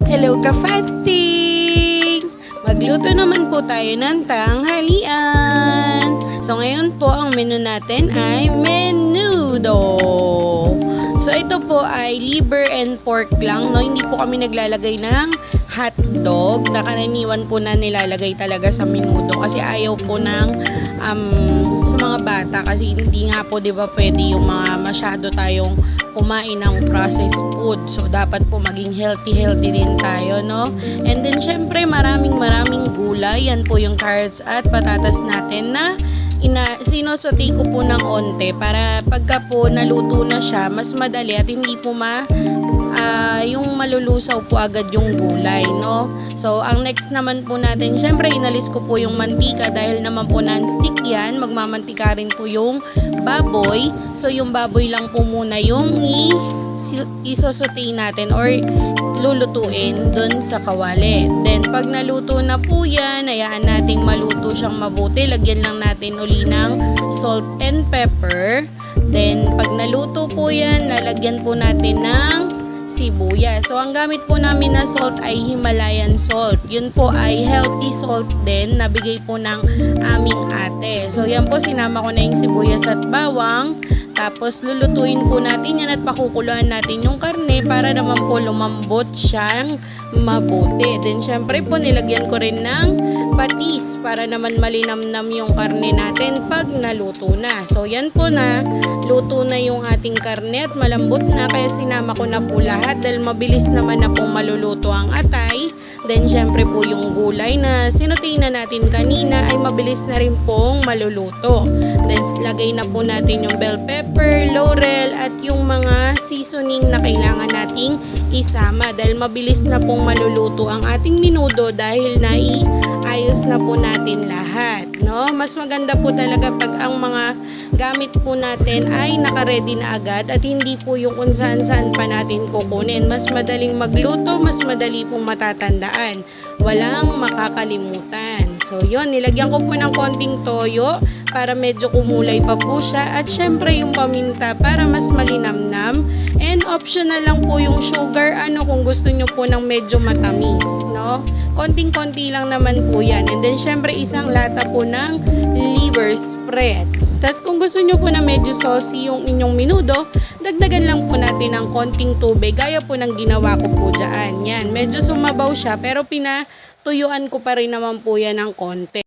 Hello ka-fasting! Magluto naman po tayo ng tanghalian. So ngayon po ang menu natin ay menudo. So ito po ay liver and pork lang, no? Hindi po kami naglalagay ng hotdog na karaniwan po na nilalagay talaga sa menudo kasi ayaw po ng sa mga bata kasi hindi nga po 'di ba pwede yung mga masyado tayong kumain ng processed food. So dapat po maging healthy din tayo, no? And then syempre maraming gulay. Yan po yung carrots at patatas natin na sinusote ko po ng onte para pagka po naluto na siya, mas madali at hindi po yung malulusaw po agad yung gulay, no? So, ang next naman po natin, syempre inalis ko po yung mantika dahil naman po non-stick yan. Magmamantika rin po yung baboy. So, yung baboy lang po muna yung isosote natin or lulutuin dun sa kawali. Then, pag naluto na po yan, hayaan nating maluto siyang mabuti. Lagyan lang natin uli ng salt and pepper. Then, pag naluto po yan, lalagyan po natin ng sibuyas. So, ang gamit po namin na salt ay Himalayan salt. Yun po ay healthy salt din, nabigay po ng aming ate. So, yan po, sinama ko na yung sibuyas at bawang. Tapos, lulutuin po natin yan at pakukuluan natin yung karne para naman po lumambot siyang mabuti. Then, syempre po, nilagyan ko rin ng patis para naman malinamnam yung karne natin pag naluto na. So, yan po na. Luto na yung ating karne at malambot na kaya sinama ko na po lahat dahil mabilis naman na pong maluluto ang atay. Then, syempre po yung gulay na sinutay na natin kanina ay mabilis na rin pong maluluto. Then, lagay na po natin yung bell pepper, laurel at yung mga seasoning na kailangan nating isama dahil mabilis na pong maluluto ang ating menudo dahil naiayos na po natin lahat, no? Mas maganda po talaga pag ang mga gamit po natin ay naka-ready na agad at hindi po yung kung saan pa natin kukunin. Mas madaling magluto, mas madali pong matatandaan. Walang makakalimutan. So yun, nilagyan ko po ng konting toyo para medyo kumulay pa po siya at syempre yung paminta para mas malinamnam. And optional lang po yung sugar, kung gusto nyo po ng medyo matamis, no? Konting-konti lang naman po yan. And then syempre isang lata po ng liver spread. Tapos kung gusto nyo po na medyo saucy yung inyong menudo, dagdagan lang po natin ng konting tubig. Gaya po ng ginawa ko po dyan. Yan, medyo sumabaw siya pero pinatuyuan ko pa rin naman po yan ng konti.